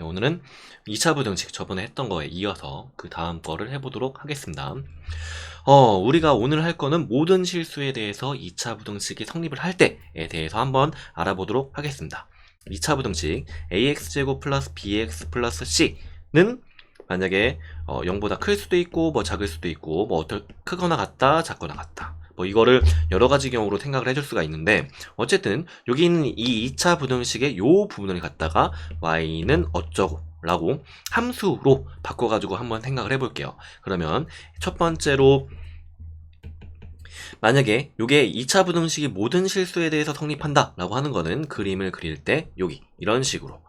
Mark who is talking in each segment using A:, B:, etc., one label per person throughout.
A: 네, 오늘은 2차 부등식 저번에 했던 거에 이어서 그 다음 거를 해보도록 하겠습니다. 우리가 오늘 할 거는 모든 실수에 대해서 2차 부등식이 성립을 할 때에 대해서 한번 알아보도록 하겠습니다. 2차 부등식 ax제곱 플러스 bx 플러스 c는 만약에 0보다 클 수도 있고 뭐 작을 수도 있고 뭐 크거나 같다 작거나 같다 뭐 이거를 여러 가지 경우로 생각을 해줄 수가 있는데, 어쨌든 여기 있는 이 2차 부등식의 요 부분을 갖다가 y는 어쩌고 라고 함수로 바꿔가지고 한번 생각을 해볼게요. 그러면 첫 번째로 만약에 요게 2차 부등식이 모든 실수에 대해서 성립한다 라고 하는 거는 그림을 그릴 때 여기 이런 식으로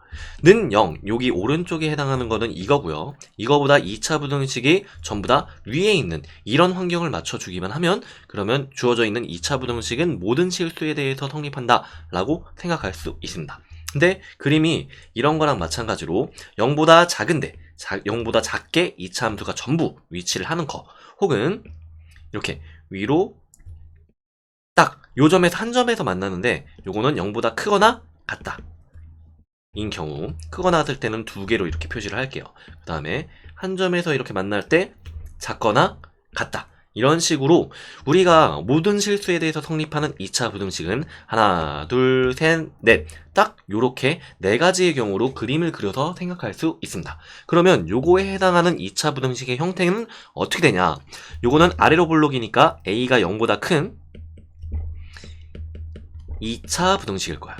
A: 는 0, 여기 오른쪽에 해당하는 거는 이거고요. 이거보다 2차 부등식이 전부 다 위에 있는 이런 환경을 맞춰주기만 하면, 그러면 주어져 있는 2차 부등식은 모든 실수에 대해서 성립한다 라고 생각할 수 있습니다. 근데 그림이 이런 거랑 마찬가지로 0보다 작은데 0보다 작게 2차 함수가 전부 위치를 하는 거, 혹은 이렇게 위로 딱 요 점에서 한 점에서 만나는데 요거는 0보다 크거나 같다 인 경우, 크거나 같을 때는 두 개로 이렇게 표시를 할게요. 그 다음에 한 점에서 이렇게 만날 때 작거나 같다, 이런 식으로 우리가 모든 실수에 대해서 성립하는 2차 부등식은 하나, 둘, 셋, 넷, 딱 요렇게 네 가지의 경우로 그림을 그려서 생각할 수 있습니다. 그러면 요거에 해당하는 2차 부등식의 형태는 어떻게 되냐, 요거는 아래로 볼록이니까 a가 0보다 큰 2차 부등식일 거예요.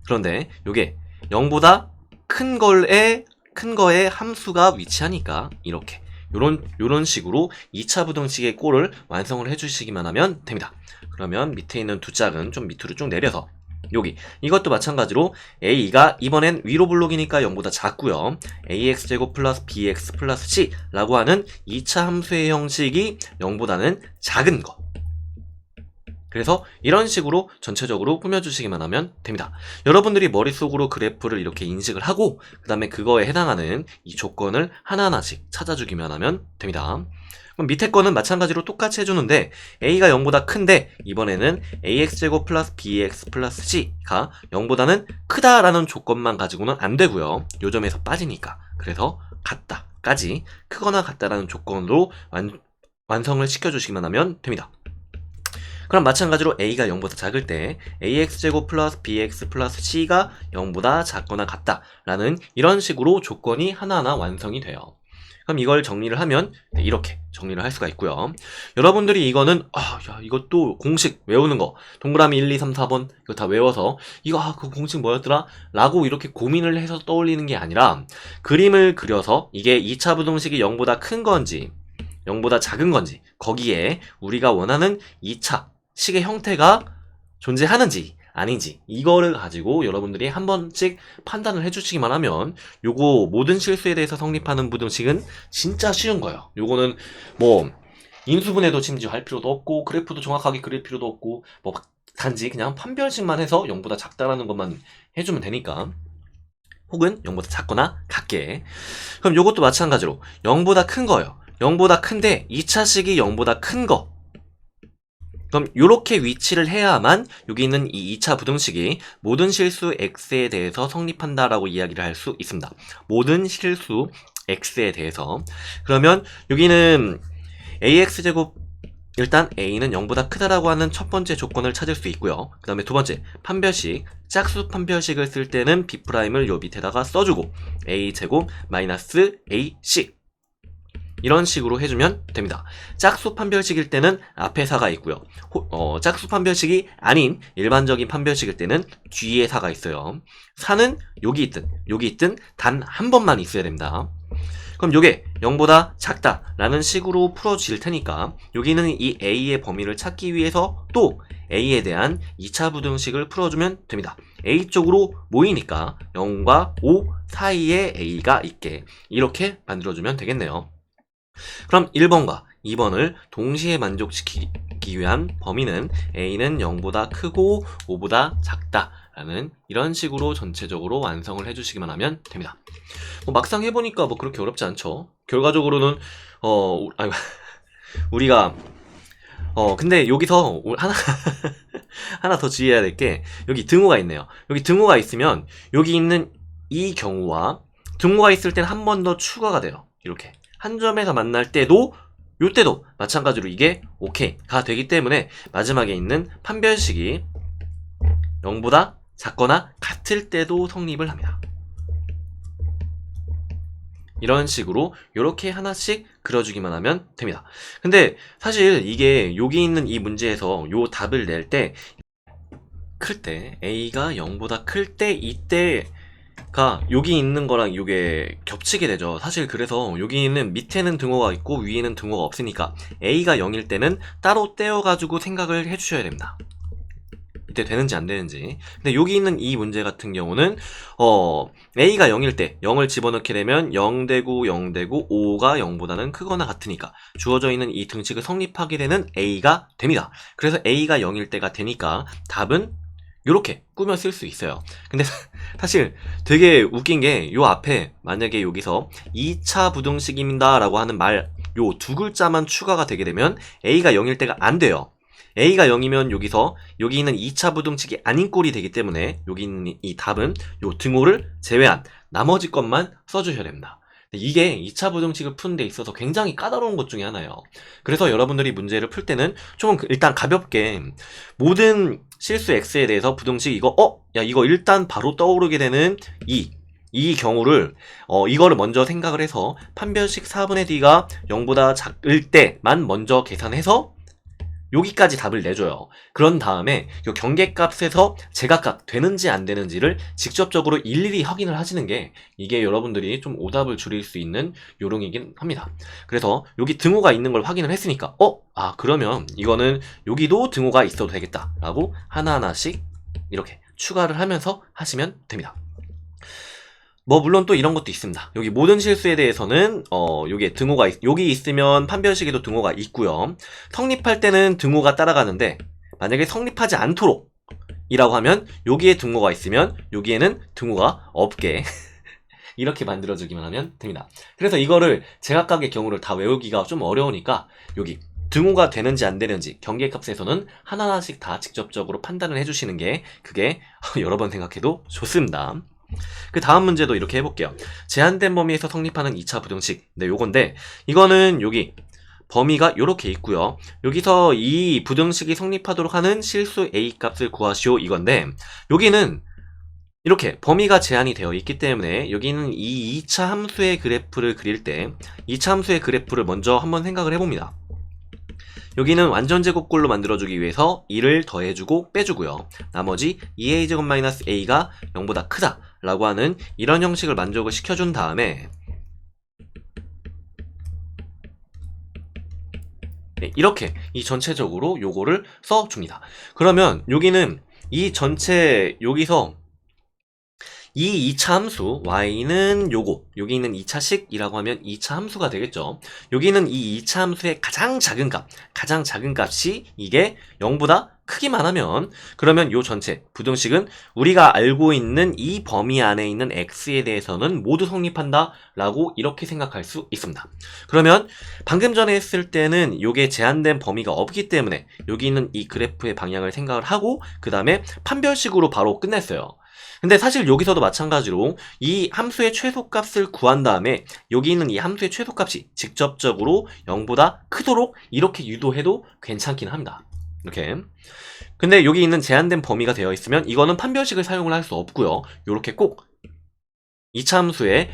A: 그런데 요게 0보다 큰 거에 함수가 위치하니까 이렇게 요런 식으로 2차 부등식의 꼴을 완성을 해주시기만 하면 됩니다. 그러면 밑에 있는 두 짝은 좀 밑으로 쭉 내려서 여기 이것도 마찬가지로 a가 이번엔 위로 블록이니까 0보다 작고요. ax제곱 플러스 bx 플러스 c 라고 하는 2차 함수의 형식이 0보다는 작은 거, 그래서 이런 식으로 전체적으로 꾸며주시기만 하면 됩니다. 여러분들이 머릿속으로 그래프를 이렇게 인식을 하고 그 다음에 그거에 해당하는 이 조건을 하나하나씩 찾아주기만 하면 됩니다. 그럼 밑에 거는 마찬가지로 똑같이 해주는데, a가 0보다 큰데 이번에는 ax제곱 플러스 bx 플러스 c가 0보다는 크다라는 조건만 가지고는 안 되고요. 요 점에서 빠지니까. 그래서 같다까지, 크거나 같다라는 조건으로 완성을 시켜주시기만 하면 됩니다. 그럼 마찬가지로 a가 0보다 작을 때 ax제곱 플러스 bx 플러스 c가 0보다 작거나 같다 라는 이런 식으로 조건이 하나하나 완성이 돼요. 그럼 이걸 정리를 하면 이렇게 정리를 할 수가 있고요. 여러분들이 이거는 이것도 공식 외우는 거, 동그라미 1, 2, 3, 4번 이거 다 외워서 이거 그 공식 뭐였더라? 라고 이렇게 고민을 해서 떠올리는 게 아니라, 그림을 그려서 이게 2차 부등식이 0보다 큰 건지 0보다 작은 건지, 거기에 우리가 원하는 2차 식의 형태가 존재하는지 아닌지, 이거를 가지고 여러분들이 한 번씩 판단을 해주시기만 하면 요거 모든 실수에 대해서 성립하는 부등식은 진짜 쉬운 거예요. 요거는 뭐 인수분해도 심지어 할 필요도 없고 그래프도 정확하게 그릴 필요도 없고 뭐 단지 그냥 판별식만 해서 0보다 작다라는 것만 해주면 되니까, 혹은 0보다 작거나 같게. 그럼 요것도 마찬가지로 0보다 큰 거예요. 0보다 큰데 2차식이 0보다 큰 거, 그럼 이렇게 위치를 해야만 여기 있는 이 2차 부등식이 모든 실수 x에 대해서 성립한다라고 이야기를 할 수 있습니다. 모든 실수 x에 대해서. 그러면 여기는 ax제곱, 일단 a는 0보다 크다라고 하는 첫 번째 조건을 찾을 수 있고요. 그 다음에 두 번째 판별식, 짝수 판별식을 쓸 때는 b'을 요 밑에다가 써주고 a제곱 마이너스 ac 이런 식으로 해주면 됩니다. 짝수 판별식일 때는 앞에 사가 있고요. 짝수 판별식이 아닌 일반적인 판별식일 때는 뒤에 사가 있어요. 사는 여기 있든 단 한 번만 있어야 됩니다. 그럼 요게 0보다 작다라는 식으로 풀어질 테니까 여기는 이 a의 범위를 찾기 위해서 또 a에 대한 2차 부등식을 풀어주면 됩니다. a 쪽으로 모이니까 0과 5 사이에 a가 있게 이렇게 만들어주면 되겠네요. 그럼 1번과 2번을 동시에 만족시키기 위한 범위는 a는 0보다 크고 5보다 작다 라는 이런 식으로 전체적으로 완성을 해주시기만 하면 됩니다. 막상 해보니까 뭐 그렇게 어렵지 않죠. 결과적으로는 우리가 근데 여기서 하나 더 주의해야 될 게, 여기 등호가 있네요. 여기 등호가 있으면 여기 있는 이 경우와 등호가 있을 땐 한 번 더 추가가 돼요. 이렇게 한 점에서 만날 때도 요때도 마찬가지로 이게 오케이가 되기 때문에 마지막에 있는 판별식이 0보다 작거나 같을 때도 성립을 합니다. 이런 식으로 이렇게 하나씩 그려주기만 하면 됩니다. 근데 사실 이게 여기 있는 이 문제에서 요 답을 낼 때 클 때 A가 0보다 클 때 이때가 여기 있는 거랑 이게 겹치게 되죠. 사실 그래서 여기 있는 밑에는 등호가 있고 위에는 등호가 없으니까 A가 0일 때는 따로 떼어가지고 생각을 해주셔야 됩니다. 이때 되는지 안 되는지. 근데 여기 있는 이 문제 같은 경우는 A가 0일 때 0을 집어넣게 되면 0 되고 0 되고 5가 0보다는 크거나 같으니까 주어져 있는 이 등식을 성립하게 되는 A가 됩니다. 그래서 A가 0일 때가 되니까 답은 이렇게 꾸며 쓸 수 있어요. 근데 사실 되게 웃긴 게 요 앞에 만약에 여기서 2차 부등식입니다 라고 하는 말 요 두 글자만 추가가 되게 되면 A가 0일 때가 안 돼요. A가 0이면 여기서 여기 있는 2차 부등식이 아닌 꼴이 되기 때문에 여기 있는 이 답은 요 등호를 제외한 나머지 것만 써주셔야 됩니다. 이게 2차 부등식을 푸는 데 있어서 굉장히 까다로운 것 중에 하나예요. 그래서 여러분들이 문제를 풀 때는 좀 일단 가볍게 모든 실수 x에 대해서 부등식 이거 야 이거 일단 바로 떠오르게 되는 이 경우를 이거를 먼저 생각을 해서 판별식 4분의 d가 0보다 작을 때만 먼저 계산해서 여기까지 답을 내줘요. 그런 다음에 이 경계값에서 제각각 되는지 안 되는지를 직접적으로 일일이 확인을 하시는 게 이게 여러분들이 좀 오답을 줄일 수 있는 요령이긴 합니다. 그래서 여기 등호가 있는 걸 확인을 했으니까 그러면 이거는 여기도 등호가 있어도 되겠다 라고 하나하나씩 이렇게 추가를 하면서 하시면 됩니다. 물론 또 이런 것도 있습니다. 여기 모든 실수에 대해서는 여기 등호가 여기 있으면 판별식에도 등호가 있고요. 성립할 때는 등호가 따라가는데 만약에 성립하지 않도록 이라고 하면 여기에 등호가 있으면 여기에는 등호가 없게 이렇게 만들어주기만 하면 됩니다. 그래서 이거를 제각각의 경우를 다 외우기가 좀 어려우니까 여기 등호가 되는지 안 되는지 경계값에서는 하나하나씩 다 직접적으로 판단을 해주시는 게 그게 여러 번 생각해도 좋습니다. 그 다음 문제도 이렇게 해볼게요. 제한된 범위에서 성립하는 2차 부등식. 네, 요건데 이거는 여기 범위가 이렇게 있고요. 여기서 이 부등식이 성립하도록 하는 실수 A 값을 구하시오 이건데 여기는 이렇게 범위가 제한이 되어 있기 때문에 여기는 이 2차 함수의 그래프를 그릴 때 2차 함수의 그래프를 먼저 한번 생각을 해봅니다. 여기는 완전 제곱꼴로 만들어주기 위해서 2를 더해주고 빼주고요. 나머지 2a제곱-a가 0보다 크다 라고 하는 이런 형식을 만족을 시켜준 다음에 이렇게 이 전체적으로 요거를 써줍니다. 그러면 여기는 이 전체 여기서 이 2차 함수 y는 요거 여기 있는 2차식이라고 하면 2차 함수가 되겠죠. 여기는 이 2차 함수의 가장 작은 값이 이게 0보다 크기만 하면 그러면 요 전체 부등식은 우리가 알고 있는 이 범위 안에 있는 x에 대해서는 모두 성립한다 라고 이렇게 생각할 수 있습니다. 그러면 방금 전에 했을 때는 요게 제한된 범위가 없기 때문에 여기 있는 이 그래프의 방향을 생각을 하고 그 다음에 판별식으로 바로 끝냈어요. 근데 사실 여기서도 마찬가지로 이 함수의 최소값을 구한 다음에 여기 있는 이 함수의 최소값이 직접적으로 0보다 크도록 이렇게 유도해도 괜찮긴 합니다. 이렇게. 근데 여기 있는 제한된 범위가 되어 있으면 이거는 판별식을 사용을 할 수 없고요. 이렇게 꼭 2차 함수의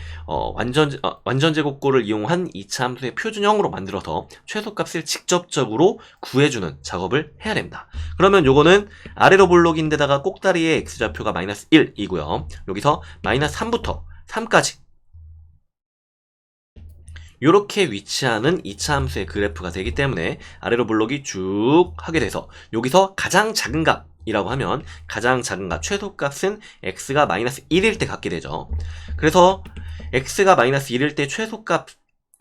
A: 완전 제곱꼴을 이용한 2차 함수의 표준형으로 만들어서 최소값을 직접적으로 구해주는 작업을 해야 됩니다. 그러면 요거는 아래로 볼록인데다가 꼭다리의 x좌표가 마이너스 1이고요. 여기서 마이너스 3부터 3까지 요렇게 위치하는 2차 함수의 그래프가 되기 때문에 아래로 볼록이 쭉 하게 돼서 여기서 가장 작은 값 이라고 하면 가장 작은 값 최소값은 x가 마이너스 1일 때 갖게 되죠. 그래서 x가 마이너스 1일 때 최소값에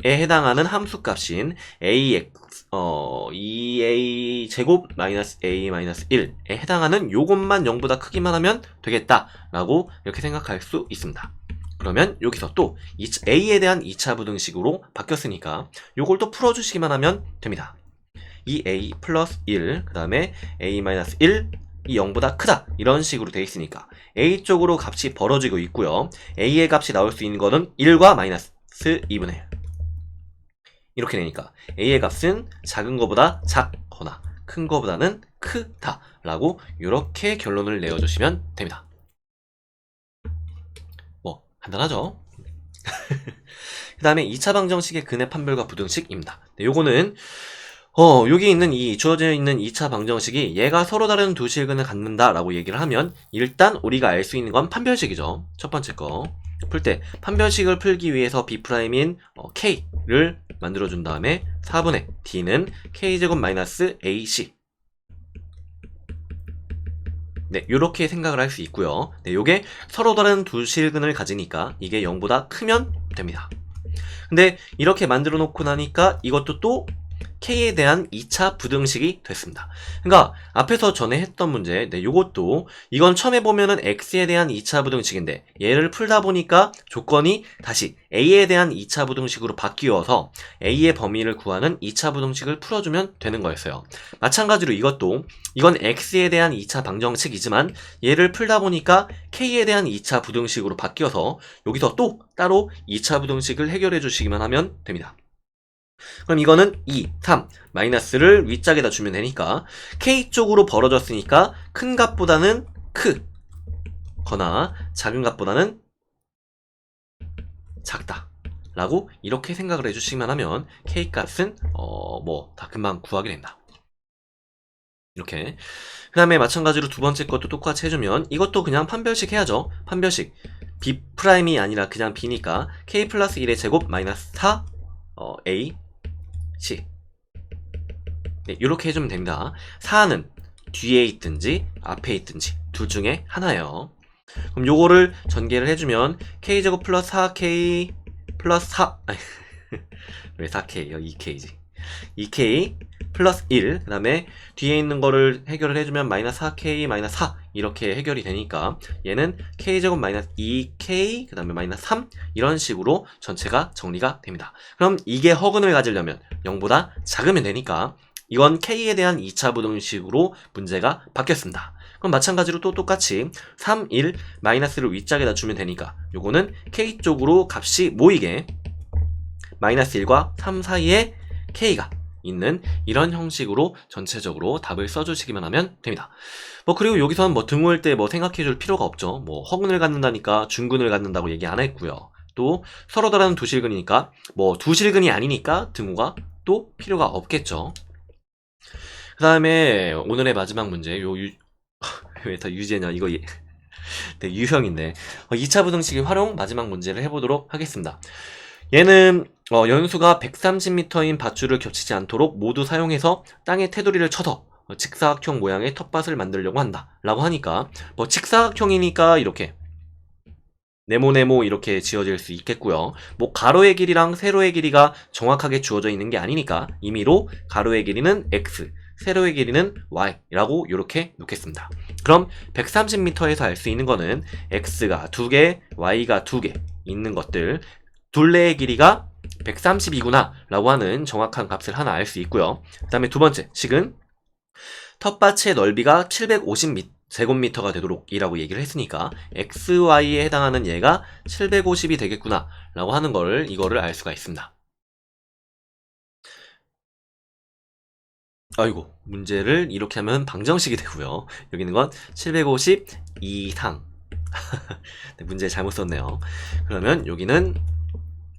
A: 해당하는 함수값인 ax 2a 제곱 마이너스 a 마이너스 1에 해당하는 요것만 0보다 크기만 하면 되겠다라고 이렇게 생각할 수 있습니다. 그러면 여기서 또 a에 대한 2차 부등식으로 바뀌었으니까 요걸 또 풀어주시기만 하면 됩니다. 2a 플러스 1 그 다음에 a 마이너스 1 이 0보다 크다 이런 식으로 돼 있으니까 a 쪽으로 값이 벌어지고 있고요. a의 값이 나올 수 있는 거는 1과 마이너스 2분의 1 이렇게 되니까 a의 값은 작은 거보다 작거나 큰 거보다는 크다 라고 이렇게 결론을 내어주시면 됩니다. 뭐 간단하죠? 그 다음에 2차 방정식의 근해 판별과 부등식입니다. 네, 요거는 여기 있는 이 주어져 있는 2차 방정식이 얘가 서로 다른 두 실근을 갖는다 라고 얘기를 하면 일단 우리가 알 수 있는 건 판별식이죠. 첫 번째 거 풀 때 판별식을 풀기 위해서 B'인 K를 만들어준 다음에 4분의 D는 K제곱 마이너스 AC 네, 요렇게 생각을 할 수 있고요. 네, 요게 서로 다른 두 실근을 가지니까 이게 0보다 크면 됩니다. 근데 이렇게 만들어 놓고 나니까 이것도 또 K에 대한 2차 부등식이 됐습니다. 그러니까 앞에서 전에 했던 문제, 네, 요것도 이건 처음에 보면은 X에 대한 2차 부등식인데 얘를 풀다 보니까 조건이 다시 A에 대한 2차 부등식으로 바뀌어서 A의 범위를 구하는 2차 부등식을 풀어주면 되는 거였어요. 마찬가지로 이것도 이건 X에 대한 2차 방정식이지만 얘를 풀다 보니까 K에 대한 2차 부등식으로 바뀌어서 여기서 또 따로 2차 부등식을 해결해 주시기만 하면 됩니다. 그럼 이거는 2, 3, 마이너스를 윗짝에다 주면 되니까 K 쪽으로 벌어졌으니까 큰 값보다는 크거나 작은 값보다는 작다 라고 이렇게 생각을 해주시기만 하면 K 값은 다 금방 구하게 된다. 이렇게. 그 다음에 마찬가지로 두 번째 것도 똑같이 해주면 이것도 그냥 판별식 해야죠. 판별식 B'이 아니라 그냥 B니까 K 플러스 1의 제곱 마이너스 4 A C 네, 이렇게 해주면 됩니다. 4는 뒤에 있든지 앞에 있든지 둘 중에 하나예요. 그럼 요거를 전개를 해주면 K제곱 플러스 4K 플러스 4 왜 4K요? 2K지 2K 플러스 1 그 다음에 뒤에 있는 거를 해결을 해주면 마이너스 4K 마이너스 4 이렇게 해결이 되니까 얘는 K제곱 마이너스 2K 그 다음에 마이너스 3 이런 식으로 전체가 정리가 됩니다. 그럼 이게 허근을 가지려면 0보다 작으면 되니까 이건 K에 대한 2차 부등식으로 문제가 바뀌었습니다. 그럼 마찬가지로 또 똑같이 3, 1 마이너스를 윗짝에다 주면 되니까 요거는 K 쪽으로 값이 모이게 마이너스 1과 3 사이에 K가 있는 이런 형식으로 전체적으로 답을 써주시기만 하면 됩니다. 그리고 여기서는 등호일 때 생각해줄 필요가 없죠. 허근을 갖는다니까 중근을 갖는다고 얘기 안 했고요. 또 서로 다른 두 실근이니까 두 실근이 아니니까 등호가 또 필요가 없겠죠. 그 다음에 오늘의 마지막 문제 왜 다 유제냐 이거 네, 유형인데 2차 부등식의 활용 마지막 문제를 해보도록 하겠습니다. 얘는 연수가 130m인 밧줄을 겹치지 않도록 모두 사용해서 땅에 테두리를 쳐서 직사각형 모양의 텃밭을 만들려고 한다 라고 하니까 직사각형이니까 이렇게 네모네모 이렇게 지어질 수 있겠고요. 가로의 길이랑 세로의 길이가 정확하게 주어져 있는 게 아니니까 임의로 가로의 길이는 x, 세로의 길이는 y라고 이렇게 놓겠습니다. 그럼 130m에서 알 수 있는 거는 x가 2개, y가 2개 있는 것들 둘레의 길이가 130이구나 라고 하는 정확한 값을 하나 알 수 있고요. 그 다음에 두 번째 식은 텃밭의 넓이가 750제곱미터가 되도록 이라고 얘기를 했으니까 XY에 해당하는 얘가 750이 되겠구나 라고 하는 이거를 알 수가 있습니다. 아이고 문제를 이렇게 하면 방정식이 되고요. 여기 있는 건 750 이상 네, 문제 잘못 썼네요. 그러면 여기는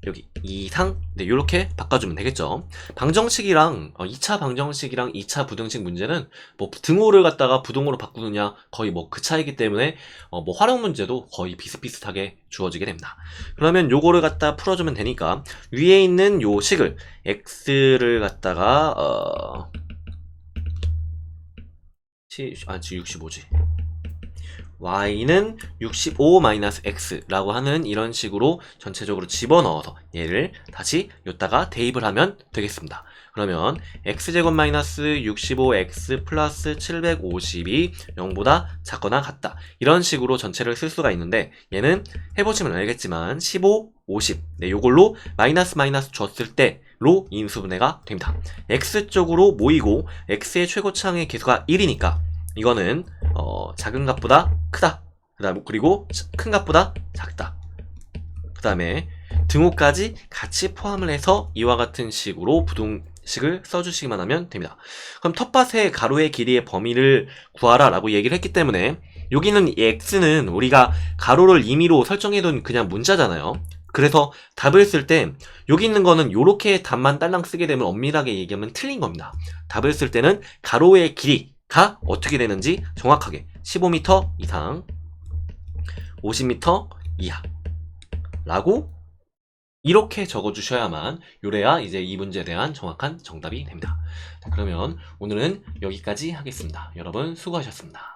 A: 여기 이상 네 이렇게 바꿔주면 되겠죠. 방정식이랑 2차 방정식이랑 2차 부등식 문제는 등호를 갖다가 부등호로 바꾸느냐 거의 그 차이기 때문에 활용 문제도 거의 비슷비슷하게 주어지게 됩니다. 그러면 요거를 갖다 풀어주면 되니까 위에 있는 요 식을 x를 갖다가 65지 y는 65-x라고 하는 이런 식으로 전체적으로 집어넣어서 얘를 다시 여기다가 대입을 하면 되겠습니다. 그러면 x제곱 마이너스 65x 플러스 750이 0보다 작거나 같다. 이런 식으로 전체를 쓸 수가 있는데 얘는 해보시면 알겠지만 15, 50 네, 요걸로 마이너스 줬을 때로 인수분해가 됩니다. x쪽으로 모이고 x의 최고차항의 개수가 1이니까 이거는 작은 값보다 크다. 그리고 큰 값보다 작다. 그 다음에 등호까지 같이 포함을 해서 이와 같은 식으로 부등식을 써주시기만 하면 됩니다. 그럼 텃밭의 가로의 길이의 범위를 구하라 라고 얘기를 했기 때문에 여기는 이 x는 우리가 가로를 임의로 설정해둔 그냥 문자잖아요. 그래서 답을 쓸 때 여기 있는 거는 요렇게 답만 딸랑 쓰게 되면 엄밀하게 얘기하면 틀린 겁니다. 답을 쓸 때는 가로의 길이가 어떻게 되는지 정확하게 15m 이상 50m 이하 라고 이렇게 적어주셔야만 요래야 이제 이 문제에 대한 정확한 정답이 됩니다. 자, 그러면 오늘은 여기까지 하겠습니다. 여러분 수고하셨습니다.